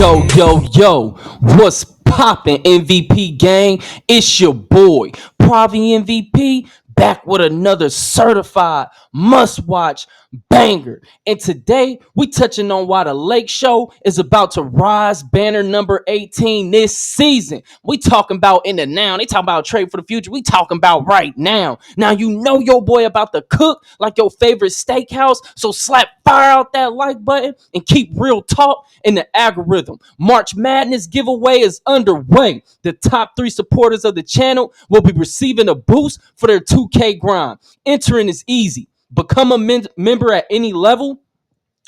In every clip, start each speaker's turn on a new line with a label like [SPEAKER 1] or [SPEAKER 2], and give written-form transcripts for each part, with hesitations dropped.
[SPEAKER 1] Yo, what's poppin', MVP gang? It's your boy, PraviMVP, back with another certified must-watch banger. And today, we touching on why the Lake Show is about to rise banner number 18 this season. We talking about in the now. They talking about trade for the future. We talking about right now. Now, you know your boy about to cook like your favorite steakhouse, so slap fire out that like button and keep real talk in the algorithm. March Madness giveaway is underway. The top 3 supporters of the channel will be receiving a boost for their 2K grind. Entering is easy. Become a member at any level.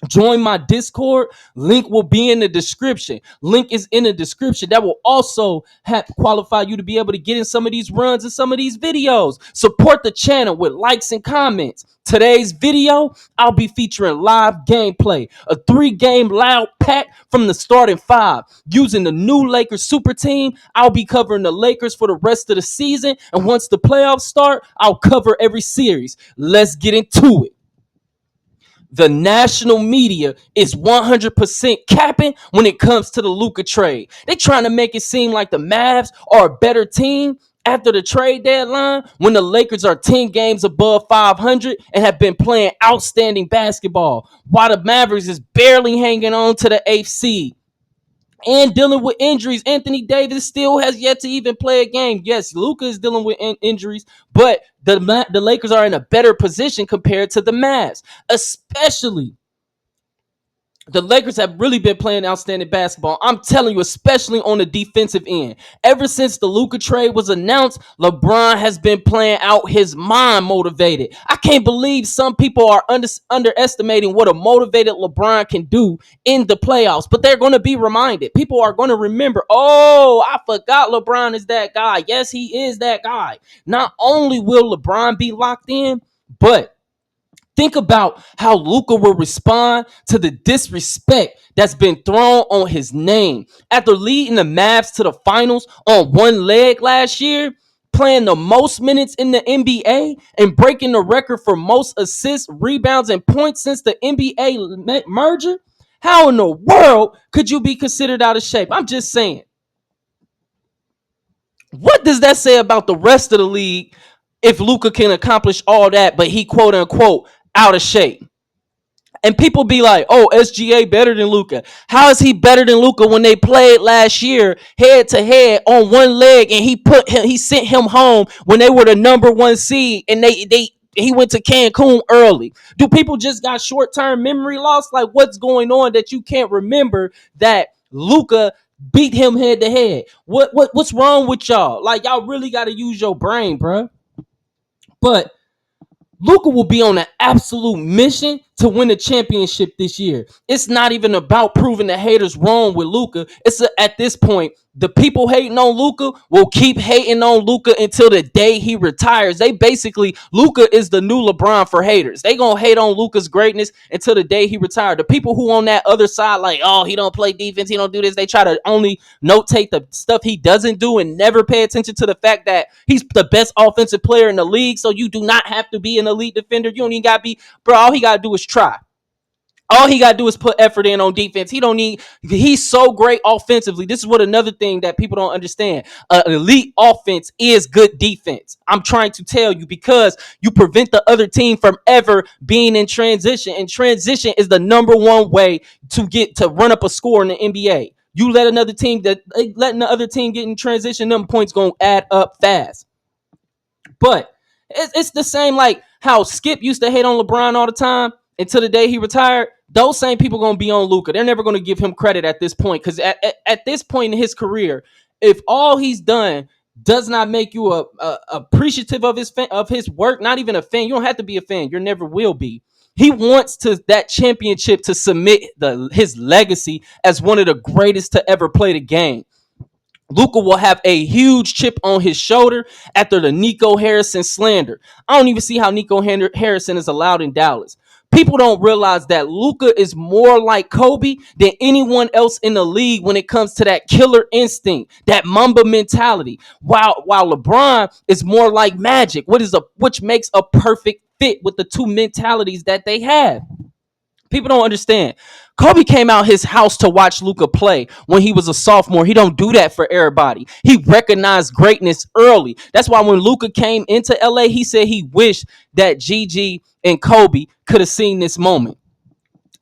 [SPEAKER 1] Join my Discord. Link will be in the description. Link is in the description. That will also qualify you to be able to get in some of these runs and some of these videos. Support the channel with likes and comments. Today's video, I'll be featuring live gameplay, a 3-game loud pack from the starting 5. Using the new Lakers super team, I'll be covering the Lakers for the rest of the season. And once the playoffs start, I'll cover every series. Let's get into it. The national media is 100% capping when it comes to the Luka trade. They're trying to make it seem like the Mavs are a better team after the trade deadline when the Lakers are 10 games above 500 and have been playing outstanding basketball, while the Mavericks is barely hanging on to the 8th seed and dealing with injuries. Anthony Davis still has yet to even play a game. Yes, Luka is dealing with injuries, but the Lakers are in a better position compared to the Mavs, especially. The Lakers have really been playing outstanding basketball. I'm telling you, especially on the defensive end. Ever since the Luka trade was announced, LeBron has been playing out his mind motivated. I can't believe some people are underestimating what a motivated LeBron can do in the playoffs, but they're going to be reminded. People are going to remember, oh, I forgot LeBron is that guy. Yes, he is that guy. Not only will LeBron be locked in, but think about how Luka will respond to the disrespect that's been thrown on his name. After leading the Mavs to the finals on one leg last year, playing the most minutes in the NBA, and breaking the record for most assists, rebounds, and points since the NBA merger, how in the world could you be considered out of shape? I'm just saying. What does that say about the rest of the league if Luka can accomplish all that, but he quote unquote out of shape? And people be like, oh, SGA better than Luka. How is he better than Luka when they played last year head to head on one leg, and he sent him home when they were the number 1 seed, and he went to Cancun early? Do people just got short-term memory loss? Like, what's going on that you can't remember that Luka beat him head to head? What's wrong with y'all? Like, y'all really got to use your brain, bro. But Luka will be on an absolute mission to win the championship this year. It's not even about proving the haters wrong with Luka. At this point, the people hating on Luka will keep hating on Luka until the day he retires. Luka is the new LeBron for haters. They gonna hate on Luka's greatness until the day he retired. The people who on that other side, like, oh, he don't play defense, he don't do this, they try to only notate the stuff he doesn't do and never pay attention to the fact that he's the best offensive player in the league. So you do not have to be an elite defender. You don't even gotta be, bro. All he gotta do is try. All he got to do is put effort in on defense. He's so great offensively. This is what another thing that people don't understand. Elite offense is good defense. I'm trying to tell you, because you prevent the other team from ever being in transition. And transition is the number 1 way to run up a score in the NBA. You let another team letting the other team get in transition, them points going to add up fast. But it's the same like how Skip used to hate on LeBron all the time until the day he retired. Those same people going to be on Luka. They're never going to give him credit at this point, because at this point in his career, if all he's done does not make you appreciative of his work, not even a fan, you don't have to be a fan. You never will be. He wants that championship to submit his legacy as one of the greatest to ever play the game. Luka will have a huge chip on his shoulder after the Nico Harrison slander. I don't even see how Nico Harrison is allowed in Dallas. People don't realize that Luka is more like Kobe than anyone else in the league when it comes to that killer instinct, that Mamba mentality. While LeBron is more like Magic, which makes a perfect fit with the two mentalities that they have. People don't understand. Kobe came out his house to watch Luka play when he was a sophomore. He don't do that for everybody. He recognized greatness early. That's why when Luka came into LA, he said he wished that Gigi and Kobe could have seen this moment.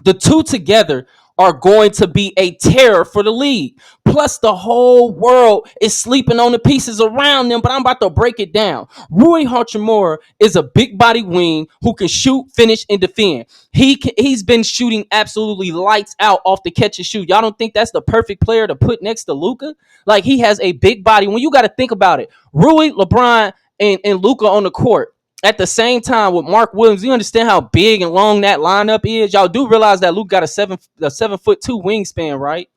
[SPEAKER 1] The two together are going to be a terror for the league. Plus, the whole world is sleeping on the pieces around them, but I'm about to break it down. Rui Hachimura is a big body wing who can shoot, finish, and defend. He's been shooting absolutely lights out off the catch and shoot. Y'all don't think that's the perfect player to put next to Luka? Like, he has a big body. When you got to think about it, Rui, LeBron, and Luka on the court at the same time with Mark Williams. You understand how big and long that lineup is? Y'all do realize that Luke got a 7'2" wingspan, right?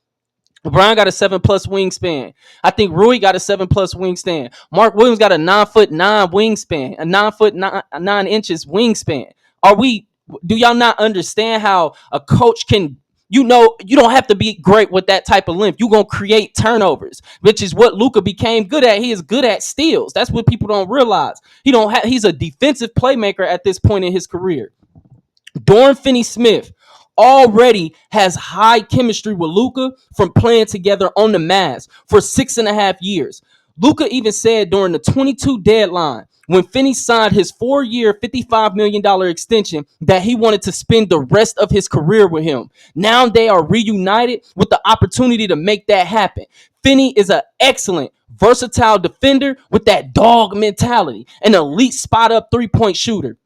[SPEAKER 1] LeBron got a 7+ wingspan. I think Rui got a 7+ wingspan. Mark Williams got a 9'9" wingspan, a 9'9" wingspan. Are we? Do y'all not understand how a coach can? You don't have to be great with that type of length. You're gonna create turnovers, which is what Luka became good at. He is good at steals. That's what people don't realize. He's a defensive playmaker at this point in his career. Dorian Finney-Smith already has high chemistry with Luka from playing together on the Mavs for 6.5 years. Luka even said during the 22 deadline, when Finney signed his 4-year, $55 million extension, that he wanted to spend the rest of his career with him. Now they are reunited with the opportunity to make that happen. Finney is an excellent, versatile defender with that dog mentality, an elite spot-up three-point shooter.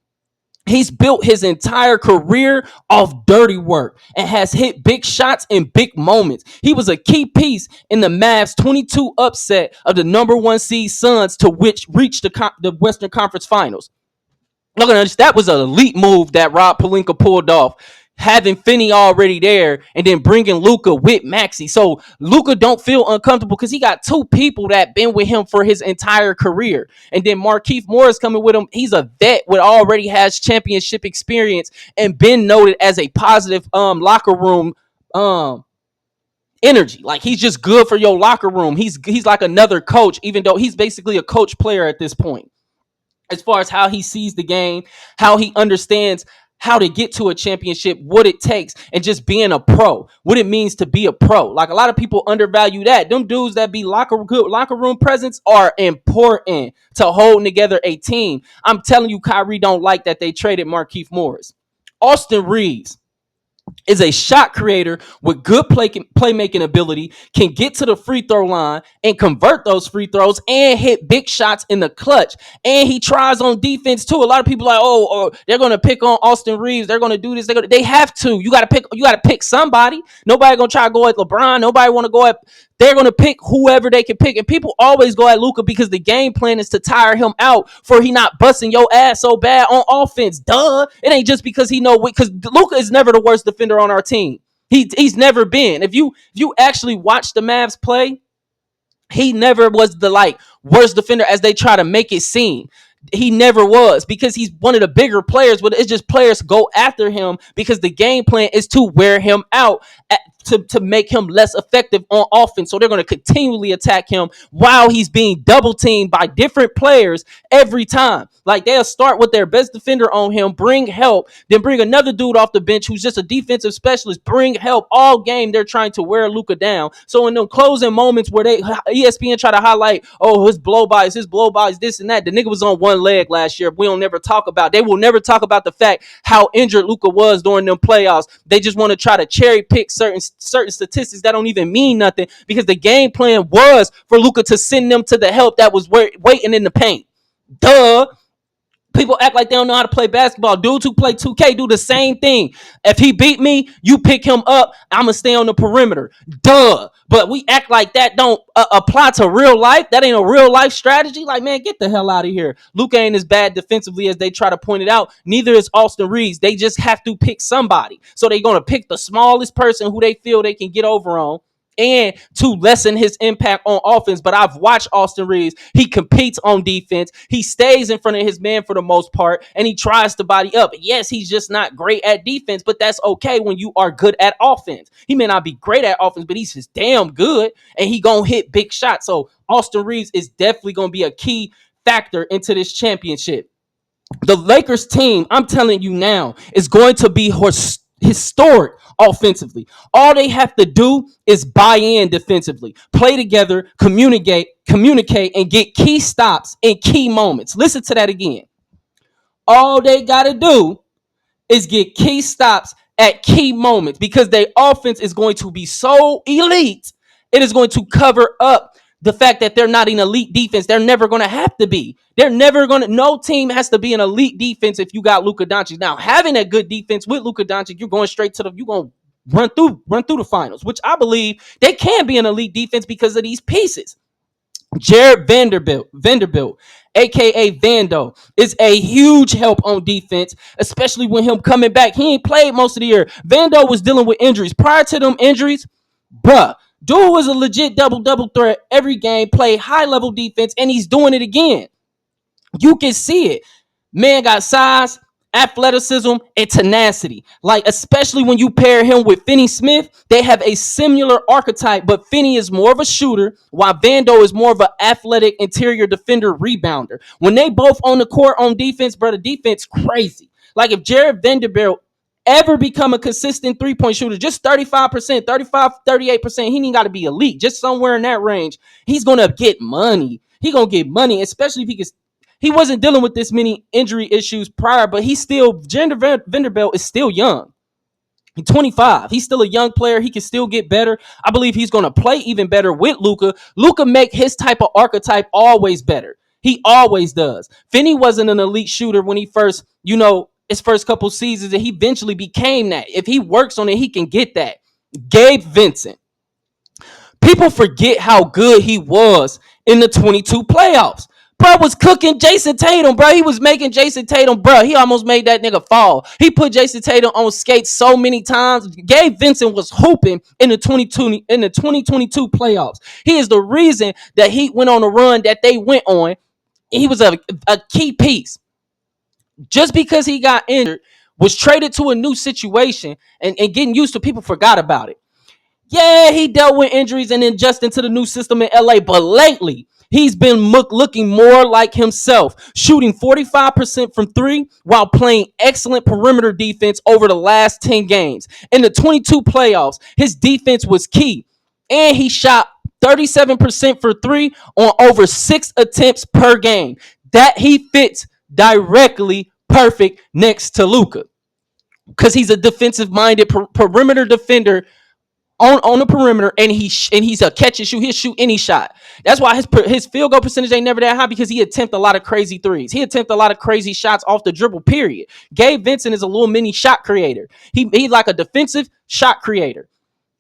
[SPEAKER 1] He's built his entire career off dirty work and has hit big shots in big moments. He was a key piece in the Mavs 22 upset of the number 1 seed Suns to which reached the Western Conference Finals. Look at this. That was an elite move that Rob Pelinka pulled off. Having Finney already there and then bringing Luka with Maxey. So Luka don't feel uncomfortable because he got two people that been with him for his entire career. And then Markieff Morris coming with him. He's a vet that already has championship experience and been noted as a positive locker room energy. Like, he's just good for your locker room. He's like another coach, even though he's basically a coach player at this point. As far as how he sees the game, how he understands how to get to a championship, what it takes, and just being a pro, what it means to be a pro. Like, a lot of people undervalue that. Them dudes that be good locker room presence are important to holding together a team. I'm telling you, Kyrie don't like that they traded Markieff Morris. Austin Reeves is a shot creator with good playmaking ability, can get to the free throw line and convert those free throws and hit big shots in the clutch. And he tries on defense too. A lot of people are like, oh, they're going to pick on Austin Reeves. They're going to do this. They have to. You got to pick somebody. Nobody going to try to go at LeBron. Nobody want to go at. They're going to pick whoever they can pick. And people always go at Luka because the game plan is to tire him out for he not busting your ass so bad on offense. Duh. It ain't just because he know, because Luka is never the worst defender on our team. He's never been. If you actually watch the Mavs play, he never was the worst defender as they try to make it seem. He never was, because he's one of the bigger players, but it's just players go after him because the game plan is to wear him out to make him less effective on offense. So they're going to continually attack him while he's being double teamed by different players every time. Like, they'll start with their best defender on him, bring help, then bring another dude off the bench who's just a defensive specialist, bring help. All game they're trying to wear Luka down. So in the closing moments where ESPN try to highlight, oh, his blow bys, this and that, the nigga was on one leg last year. They will never talk about the fact how injured Luka was during them playoffs. They just want to try to cherry pick certain statistics that don't even mean nothing, because the game plan was for Luka to send them to the help that was waiting in the paint. Duh. People act like they don't know how to play basketball. Dudes who play 2K do the same thing. If he beat me, you pick him up, I'm going to stay on the perimeter. Duh. But we act like that don't apply to real life. That ain't a real life strategy. Like, man, get the hell out of here. Luka ain't as bad defensively as they try to point it out. Neither is Austin Reeves. They just have to pick somebody. So they're going to pick the smallest person who they feel they can get over on, and to lessen his impact on offense. But I've watched Austin Reeves. He competes on defense. He stays in front of his man for the most part, and he tries to body up. Yes, he's just not great at defense, but that's okay when you are good at offense. He may not be great at offense, but he's just damn good, and he gonna hit big shots. So Austin Reeves is definitely gonna be a key factor into this championship. The Lakers team, I'm telling you now, is going to be historic offensively. All they have to do is buy in defensively, play together, communicate, and get key stops in key moments. Listen to that again. All they got to do is get key stops at key moments because their offense is going to be so elite. It is going to cover up the fact that they're not an elite defense. They're never going to have to be. They're never going to. No team has to be an elite defense if you got Luka Doncic. Now, having a good defense with Luka Doncic, you're going straight to the. You're going to run through the finals, which I believe they can be an elite defense because of these pieces. Jared Vanderbilt, aka Vando, is a huge help on defense, especially when him coming back. He ain't played most of the year. Vando was dealing with injuries. Prior to them injuries, bruh, dude was a legit double threat every game, played high level defense, and he's doing it again. You can see it. Man got size, athleticism, and tenacity. Like, especially when you pair him with Finney Smith, they have a similar archetype, but Finney is more of a shooter, while Vando is more of an athletic interior defender rebounder. When they both on the court on defense, bro, the defense crazy. Like, if Jared Vanderbilt ever become a consistent three-point shooter, just 35%, 35, 38%, he ain't got to be elite, just somewhere in that range, he's going to get money. He going to get money, especially if he wasn't dealing with this many injury issues prior, but Vanderbilt is still young. He's 25. He's still a young player. He can still get better. I believe he's going to play even better with Luka. Luka make his type of archetype always better. He always does. Finney wasn't an elite shooter when he first, his first couple seasons, and he eventually became that. If he works on it, he can get that. Gabe Vincent. People forget how good he was in the 22 playoffs. Bro was cooking Jason Tatum, bro. He was making Jason Tatum, bro. He almost made that nigga fall. He put Jason Tatum on skates so many times. Gabe Vincent was hooping in the 2022 playoffs. He is the reason that he went on a run that they went on. He was a key piece. Just because he got injured, was traded to a new situation, and getting used to, people forgot about it. Yeah, he dealt with injuries and adjusting to the new system in LA, but lately he's been looking more like himself, shooting 45% from three while playing excellent perimeter defense over the last 10 games. In the 22 playoffs, his defense was key, and he shot 37% for three on over 6 attempts per game. That he fits directly perfect next to Luka because he's a defensive-minded perimeter defender on the perimeter, and he's a catch and shoot. He'll shoot any shot. That's why his field goal percentage ain't never that high, because he attempt a lot of crazy threes. He attempt a lot of crazy shots off the dribble, period. Gabe Vincent is a little mini shot creator. He's like a defensive shot creator,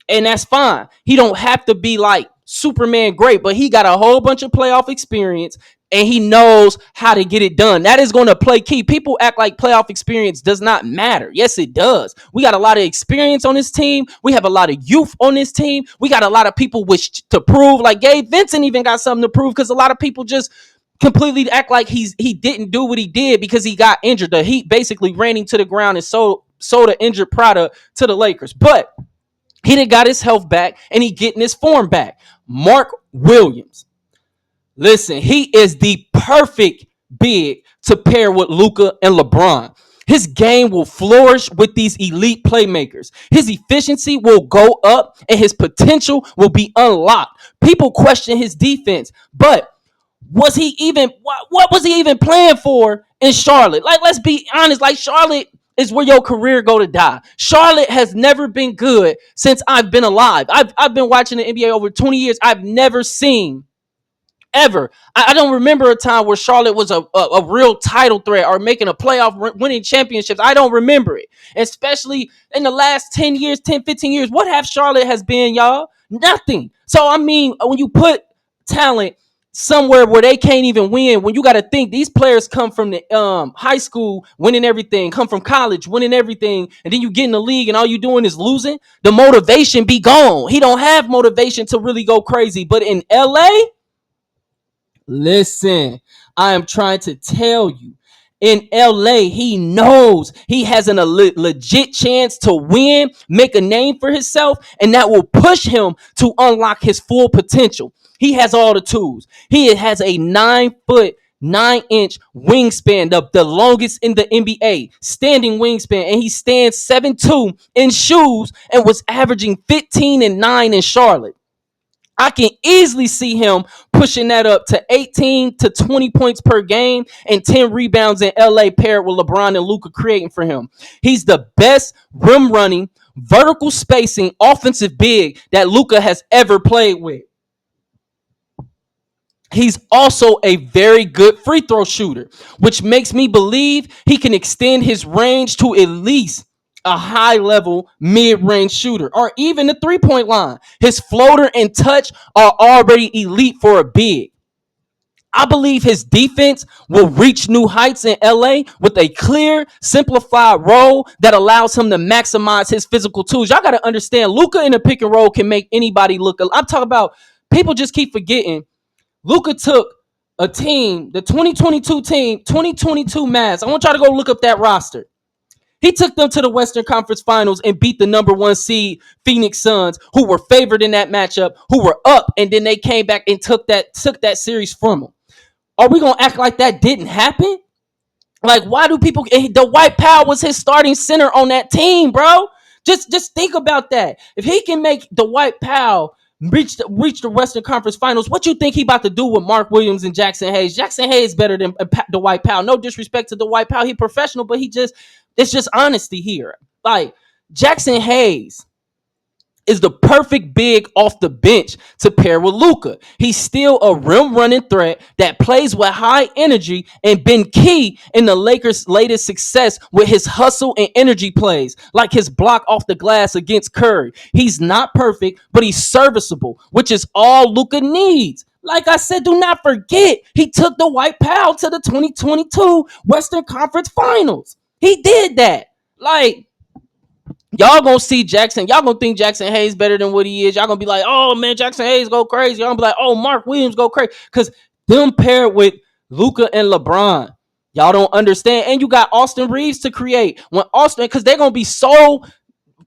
[SPEAKER 1] and that's fine. He don't have to be like Superman great, but he got a whole bunch of playoff experience, and he knows how to get it done. That is going to play key. People act like playoff experience does not matter. Yes, it does. We got a lot of experience on this team. We have a lot of youth on this team. We got a lot of people to prove. Like Gabe Vincent even got something to prove, because a lot of people just completely act like he didn't do what he did because he got injured. The Heat basically ran him to the ground and sold an injured product to the Lakers. But he done got his health back, and he getting his form back. Mark Williams. Listen, he is the perfect big to pair with Luka and LeBron. His game will flourish with these elite playmakers. His efficiency will go up, and his potential will be unlocked. People question his defense, but what was he even playing for in Charlotte? Like, let's be honest, like, Charlotte is where your career go to die. Charlotte has never been good since I've been alive. I've been watching the NBA over 20 years. I've never seen ever. I don't remember a time where Charlotte was a real title threat or making a playoff winning championships. I don't remember it. Especially in the last 10 years, 10, 15 years. What have Charlotte has been, y'all? Nothing. So, I mean, when you put talent somewhere where they can't even win, when you got to think these players come from the high school winning everything, come from college winning everything, and then you get in the league and all you doing is losing, the motivation be gone. He don't have motivation to really go crazy. But in LA, listen, I am trying to tell you, in LA, he knows he has a legit chance to win, make a name for himself, and that will push him to unlock his full potential. He has all the tools. He has a 9 foot 9-inch wingspan, the longest in the NBA, standing wingspan, and he stands 7'2" in shoes and was averaging 15 and 9 in Charlotte. I can easily see him pushing that up to 18 to 20 points per game and 10 rebounds in LA paired with LeBron and Luka creating for him. He's the best rim running, vertical spacing, offensive big that Luka has ever played with. He's also a very good free throw shooter, which makes me believe he can extend his range to at least a high level mid range shooter or even the 3-point line. His floater and touch are already elite for a big. I believe his defense will reach new heights in LA with a clear, simplified role that allows him to maximize his physical tools. Y'all got to understand, Luka in a pick and roll can make anybody look. I'm talking about, people just keep forgetting Luka took a team, the 2022 team, 2022 Mavs. I want y'all to go look up that roster. He took them to the Western Conference Finals and beat the number 1 seed Phoenix Suns, who were favored in that matchup, who were up, and then they came back and took that series from them. Are we gonna act like that didn't happen? Like, why do people? The White Powell was his starting center on that team, bro. Just think about that. If he can make the White Powell reach the Western Conference Finals, what you think he about to do with Mark Williams and Jackson Hayes? Jackson Hayes better than the White Powell. No disrespect to the White Powell, he professional, but it's just honesty here. Like, Jackson Hayes is the perfect big off the bench to pair with Luka. He's still a rim running threat that plays with high energy and been key in the Lakers' latest success with his hustle and energy plays, like his block off the glass against Curry. He's not perfect, but he's serviceable, which is all Luka needs. Like I said, do not forget, he took the White Powell to the 2022 Western Conference Finals. He did that. Like, y'all gonna see Jackson. Y'all gonna think Jackson Hayes better than what he is. Y'all gonna be like, oh man, Jackson Hayes go crazy. Y'all gonna be like, oh, Mark Williams go crazy. Because them paired with Luka and LeBron, y'all don't understand. And you got Austin Reeves to create. When Austin, because they're gonna be so,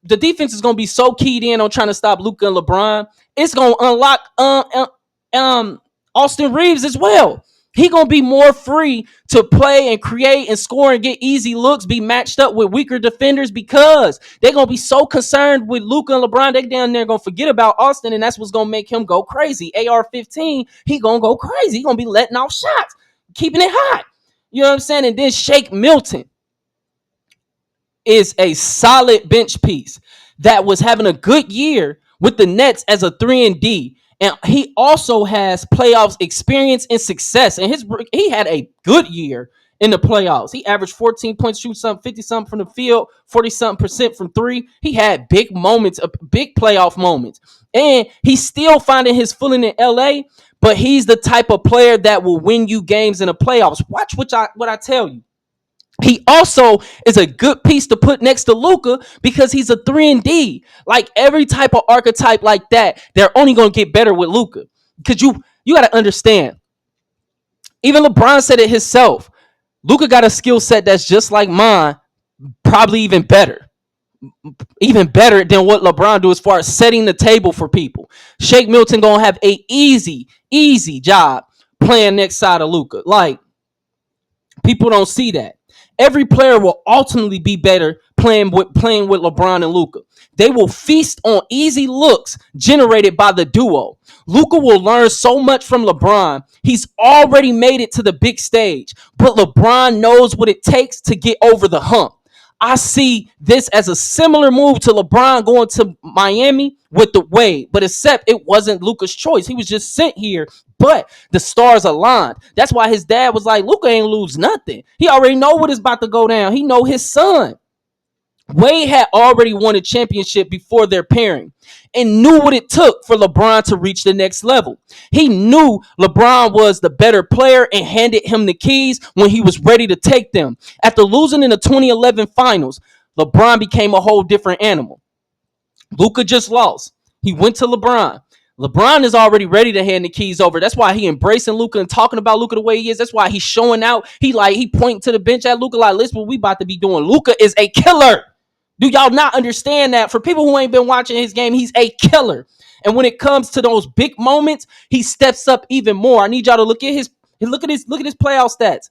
[SPEAKER 1] the defense is gonna be so keyed in on trying to stop Luka and LeBron. It's gonna unlock Austin Reeves as well. He gonna be more free to play and create and score and get easy looks, be matched up with weaker defenders, because they're gonna be so concerned with Luka and LeBron. They down there gonna forget about Austin, and that's what's gonna make him go crazy. AR-15, he gonna go crazy. He gonna be letting off shots, keeping it hot. You know what I'm saying? And then Shake Milton is a solid bench piece that was having a good year with the Nets as a 3-and-D. And he also has playoffs experience and success. And he had a good year in the playoffs. He averaged 14 points, shoot something, 50 something from the field, 40 something percent from three. He had big moments, big playoff moments. And he's still finding his footing in LA, but he's the type of player that will win you games in the playoffs. Watch what I tell you. He also is a good piece to put next to Luka because he's a 3-and-D. Like, every type of archetype like that, they're only going to get better with Luka. Because you got to understand, even LeBron said it himself, Luka got a skill set that's just like mine, probably even better. Even better than what LeBron do as far as setting the table for people. Shake Milton going to have a easy job playing next side of Luka. Like, people don't see that. Every player will ultimately be better playing with LeBron and Luka. They will feast on easy looks generated by the duo. Luka will learn so much from LeBron. He's already made it to the big stage, but LeBron knows what it takes to get over the hump. I see this as a similar move to LeBron going to Miami with the Wade, but except it wasn't Luka's choice. He was just sent here, but the stars aligned. That's why his dad was like, Luka ain't lose nothing. He already know what is about to go down. He know his son. Wade had already won a championship before their pairing and knew what it took for LeBron to reach the next level. He knew LeBron was the better player and handed him the keys when he was ready to take them. After losing in the 2011 finals, LeBron became a whole different animal. Luka just lost. He went to LeBron. LeBron is already ready to hand the keys over. That's why he embracing Luka and talking about Luka the way he is. That's why he's showing out. He pointing to the bench at Luka like, listen, what we about to be doing. Luka is a killer. Do y'all not understand that? For people who ain't been watching his game, he's a killer. And when it comes to those big moments, he steps up even more. I need y'all to look at Look at his playoff stats.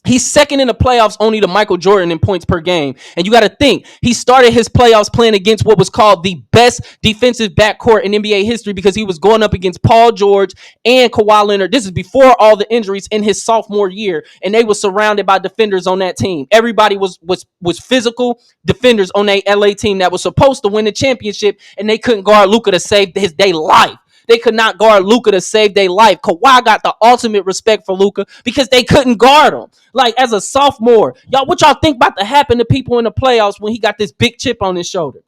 [SPEAKER 1] He's second in the playoffs only to Michael Jordan in points per game. And you got to think, he started his playoffs playing against what was called the best defensive backcourt in NBA history because he was going up against Paul George and Kawhi Leonard. This is before all the injuries in his sophomore year, and they were surrounded by defenders on that team. Everybody was physical defenders on that LA team that was supposed to win the championship, and they couldn't guard Luka to save his day life. They could not guard Luka to save their life. Kawhi got the ultimate respect for Luka because they couldn't guard him. Like, as a sophomore, y'all, what y'all think about to happen to people in the playoffs when he got this big chip on his shoulder?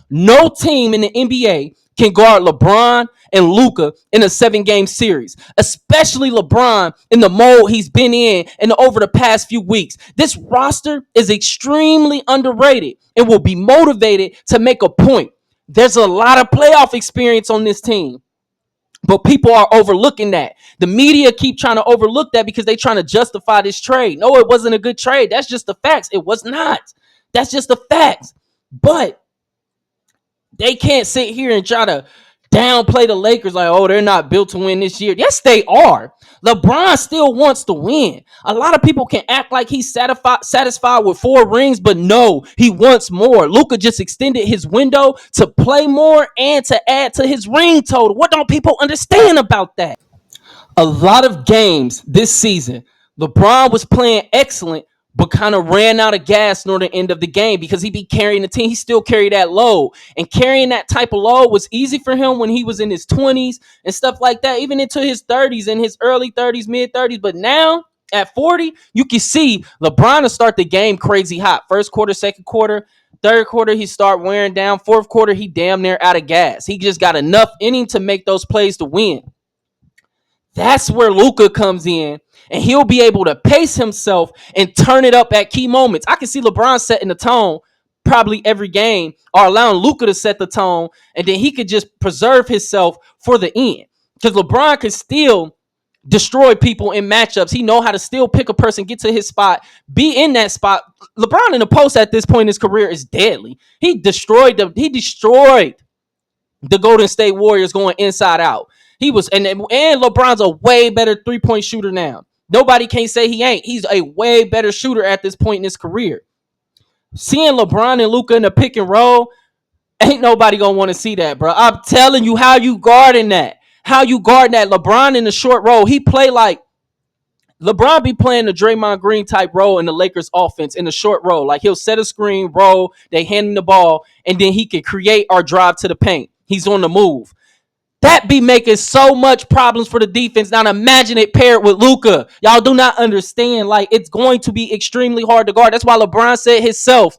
[SPEAKER 1] No team in the NBA can guard LeBron and Luka in a 7-game series, especially LeBron in the mode he's been in and over the past few weeks. This roster is extremely underrated and will be motivated to make a point. There's a lot of playoff experience on this team, but people are overlooking that. The media keep trying to overlook that because they're trying to justify this trade. No, it wasn't a good trade. That's just the facts. It was not. That's just the facts. But they can't sit here and try to downplay the Lakers like, oh, they're not built to win this year. Yes, they are. LeBron still wants to win. A lot of people can act like he's satisfied with 4 rings, but no, he wants more. Luka just extended his window to play more and to add to his ring total. What don't people understand about that? A lot of games this season, LeBron was playing excellent, but kind of ran out of gas near the end of the game because he be carrying the team. He still carried that load. And carrying that type of load was easy for him when he was in his 20s and stuff like that, even into his 30s, in his early 30s, mid 30s. But now, at 40, you can see LeBron will start the game crazy hot. First quarter, second quarter, third quarter, he start wearing down. Fourth quarter, he damn near out of gas. He just got enough in him to make those plays to win. That's where Luka comes in, and he'll be able to pace himself and turn it up at key moments. I can see LeBron setting the tone probably every game, or allowing Luka to set the tone, and then he could just preserve himself for the end. Because LeBron can still destroy people in matchups. He know how to still pick a person, get to his spot, be in that spot. LeBron in the post at this point in his career is deadly. He destroyed the Golden State Warriors going inside out. He was, and LeBron's a way better 3-point shooter now. Nobody can say he ain't. He's a way better shooter at this point in his career. Seeing LeBron and Luka in the pick and roll, ain't nobody gonna want to see that, bro. I'm telling you, how you guarding that? How you guarding that? LeBron in the short roll, he play like LeBron be playing the Draymond Green type role in the Lakers offense in the short roll. Like, he'll set a screen, roll, they hand him the ball, and then he can create or drive to the paint. He's on the move. That be making so much problems for the defense. Now imagine it paired with Luka. Y'all do not understand. Like, it's going to be extremely hard to guard. That's why LeBron said himself,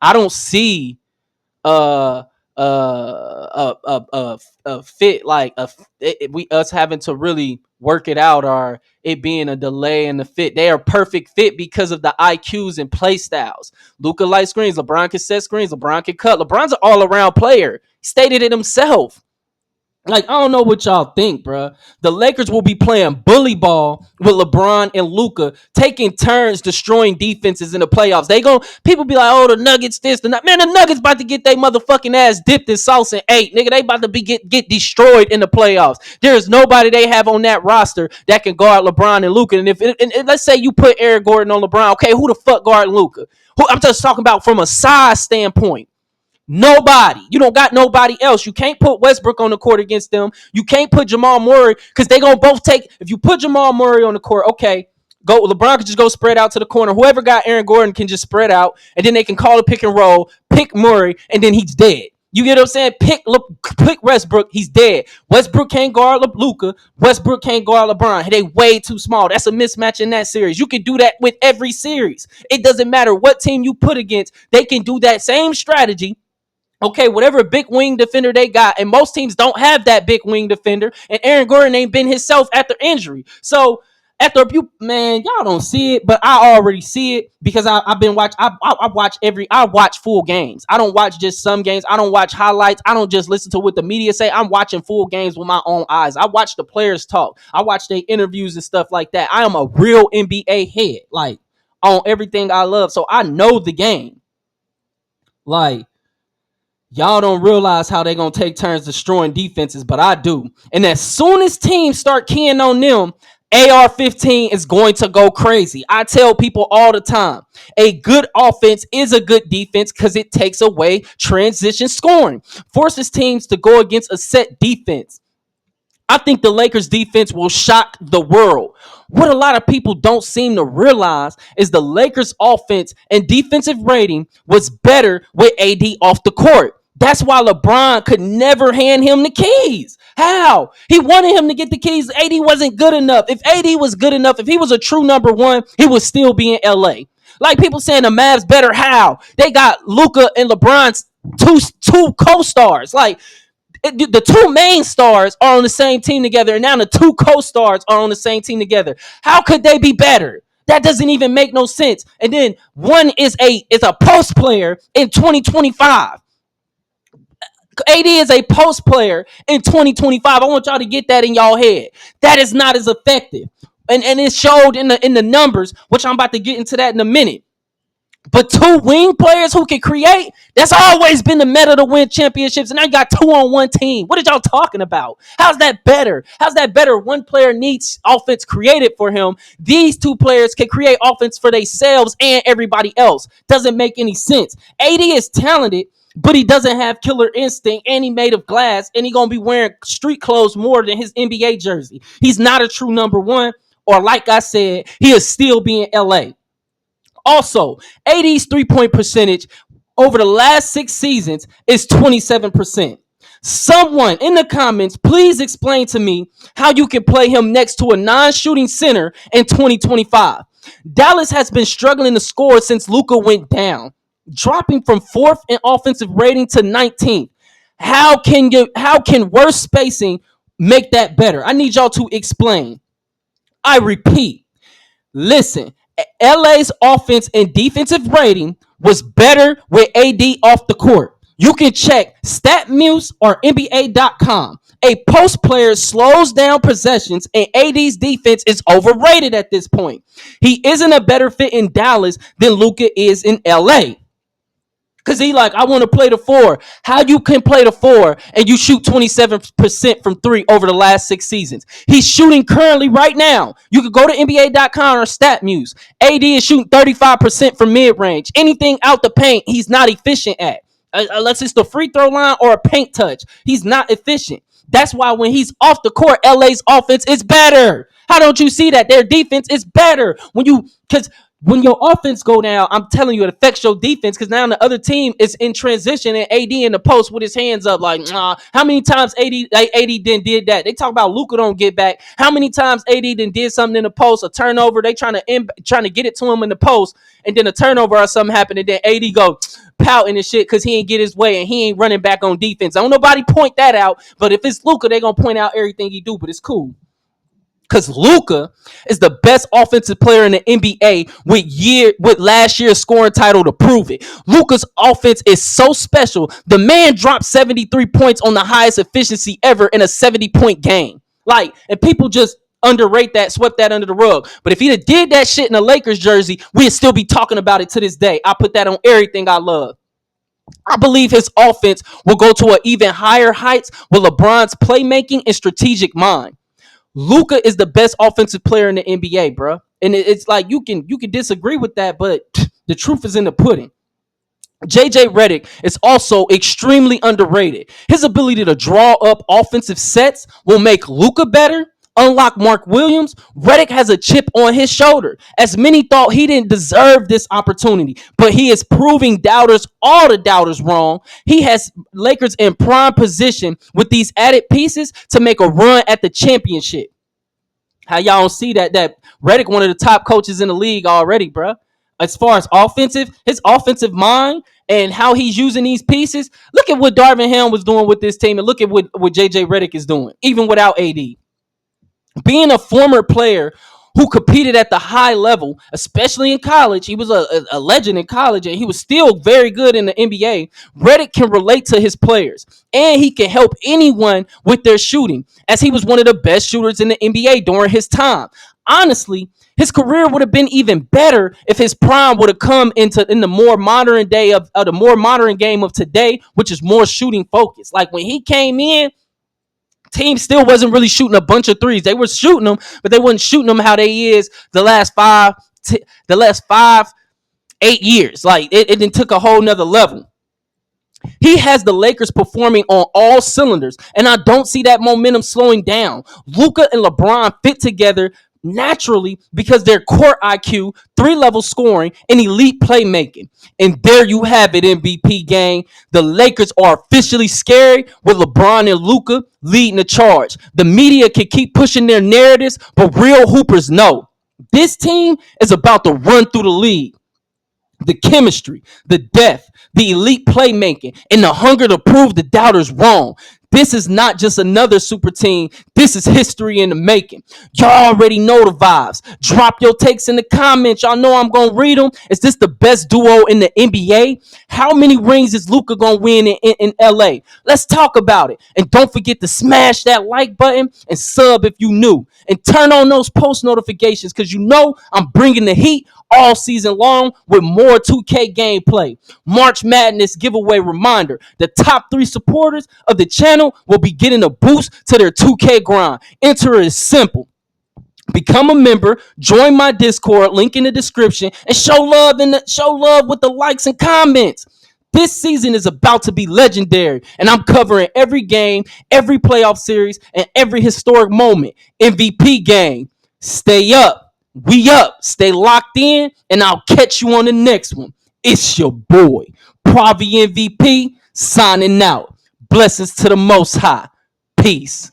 [SPEAKER 1] I don't see a fit like we us having to really work it out or it being a delay in the fit. They are perfect fit because of the IQs and play styles. Luka likes screens. LeBron can set screens. LeBron can cut. LeBron's an all-around player. He stated it himself. Like, I don't know what y'all think, bro. The Lakers will be playing bully ball with LeBron and Luka, taking turns destroying defenses in the playoffs. People be like, oh, the Nuggets this, the man, the Nuggets about to get their motherfucking ass dipped in sauce and ate. Nigga, they about to get destroyed in the playoffs. There is nobody they have on that roster that can guard LeBron and Luka. And if let's say you put Eric Gordon on LeBron, okay, who the fuck guard Luka? I'm just talking about from a size standpoint. Nobody. You don't got nobody else. You can't put Westbrook on the court against them. You can't put Jamal Murray because they gonna both take. If you put Jamal Murray on the court, okay, go. LeBron can just go spread out to the corner. Whoever got Aaron Gordon can just spread out, and then they can call a pick and roll, pick Murray, and then he's dead. You get what I'm saying? Pick Westbrook, he's dead. Westbrook can't guard Luka. Westbrook can't guard LeBron. They way too small. That's a mismatch in that series. You can do that with every series. It doesn't matter what team you put against. They can do that same strategy. Okay, whatever big wing defender they got, and most teams don't have that big wing defender, and Aaron Gordon ain't been himself after injury. So after y'all don't see it, but I already see it because I've been watching. I watch full games. I don't watch just some games. I don't watch highlights. I don't just listen to what the media say. I'm watching full games with my own eyes. I watch the players talk. I watch their interviews and stuff like that. I am a real NBA head, like on everything I love. So I know the game. Like, y'all don't realize how they're going to take turns destroying defenses, but I do. And as soon as teams start keying on them, AR-15 is going to go crazy. I tell people all the time, a good offense is a good defense because it takes away transition scoring, forces teams to go against a set defense. I think the Lakers defense will shock the world. What a lot of people don't seem to realize is the Lakers offense and defensive rating was better with AD off the court. That's why LeBron could never hand him the keys. How? He wanted him to get the keys. AD wasn't good enough. If AD was good enough, if he was a true number one, he would still be in LA. Like people saying the Mavs better. How? They got Luka and LeBron's two co-stars. Like the two main stars are on the same team together, and now the two co-stars are on the same team together. How could they be better? That doesn't even make no sense. And then one is a post player in 2025. AD is a post player in 2025. I want y'all to get that in y'all head. That is not as effective. And it showed in the numbers, which I'm about to get into that in a minute. But two wing players who can create, that's always been the meta to win championships. And now you got two on one team. What are y'all talking about? How's that better? How's that better? One player needs offense created for him. These two players can create offense for themselves and everybody else. Doesn't make any sense. AD is talented, but he doesn't have killer instinct, and he made of glass, and he gonna be wearing street clothes more than his NBA jersey. He's not a true number one, or like I said, he'll still be in LA. Also, AD's three-point percentage over the last 6 seasons is 27%. Someone in the comments, please explain to me how you can play him next to a non-shooting center in 2025. Dallas has been struggling to score since Luka went down, dropping from 4th in offensive rating to 19th. How can worse spacing make that better? I need y'all to explain. I repeat, listen, LA's offense and defensive rating was better with AD off the court. You can check StatMuse or NBA.com. A post player slows down possessions, and AD's defense is overrated at this point. He isn't a better fit in Dallas than Luka is in LA. Because he like, I want to play the 4. How you can play the 4 and you shoot 27% from 3 over the last 6 seasons? He's shooting currently right now. You could go to NBA.com or StatMuse. AD is shooting 35% from mid-range. Anything out the paint, he's not efficient at. Unless it's the free throw line or a paint touch. He's not efficient. That's why when he's off the court, LA's offense is better. How don't you see that? Their defense is better. When your offense go down, I'm telling you, it affects your defense because now the other team is in transition and AD in the post with his hands up like, nah. How many times AD did that? They talk about Luka don't get back. How many times AD did something in the post, a turnover, they trying to get it to him in the post, and then a turnover or something happened, and then AD go pouting and shit because he ain't get his way and he ain't running back on defense. I don't nobody point that out, but if it's Luka, they gonna point out everything he do, but it's cool. Because Luka is the best offensive player in the NBA with last year's scoring title to prove it. Luka's offense is so special. The man dropped 73 points on the highest efficiency ever in a 70-point game. And people just underrate that, swept that under the rug. But if he did that shit in a Lakers jersey, we'd still be talking about it to this day. I put that on everything I love. I believe his offense will go to an even higher heights with LeBron's playmaking and strategic mind. Luka is the best offensive player in the NBA, bro. And it's like you can disagree with that, but the truth is in the pudding. JJ Redick is also extremely underrated. His ability to draw up offensive sets will make Luka better. Unlike Mark Williams, Redick has a chip on his shoulder, as many thought he didn't deserve this opportunity, but he is proving all the doubters wrong. He has Lakers in prime position with these added pieces to make a run at the championship. How y'all don't see that Redick one of the top coaches in the league already, bro? As far as his offensive mind and how he's using these pieces, look at what Darvin Ham was doing with this team, and look at what JJ Redick is doing, even without AD. Being a former player who competed at the high level, especially in college, he was a legend in college, and he was still very good in the NBA. Redick can relate to his players, and he can help anyone with their shooting, as he was one of the best shooters in the NBA during his time. Honestly, his career would have been even better if his prime would have come in the more modern day of the more modern game of today, which is more shooting focused. Like when he came in team still wasn't really shooting a bunch of threes. They were shooting them, but they wasn't shooting them how they is the last 8 years. Like it then took a whole nother level. He has the Lakers performing on all cylinders, and I don't see that momentum slowing down. Luka and LeBron fit together naturally because their court IQ, three-level scoring, and elite playmaking. And there you have it, MVP gang. The Lakers are officially scary with LeBron and Luka leading the charge. The media can keep pushing their narratives, but real hoopers know this team is about to run through the league. The chemistry, the depth, the elite playmaking, and the hunger to prove the doubters wrong. This is not just another super team. This is history in the making. Y'all already know the vibes. Drop your takes in the comments. Y'all know I'm going to read them. Is this the best duo in the NBA? How many rings is Luka going to win in LA? Let's talk about it. And don't forget to smash that like button and sub if you new. And turn on those post notifications because you know I'm bringing the heat all season long with more 2K gameplay. March Madness giveaway reminder. The top 3 supporters of the channel will be getting a boost to their 2K grind. Enter is simple. Become a member, join my Discord, link in the description, and show love with the likes and comments. This season is about to be legendary, and I'm covering every game, every playoff series, and every historic moment. MVP game. Stay up. We up. Stay locked in, and I'll catch you on the next one. It's your boy, PraviMVP, signing out. Blessings to the Most High. Peace.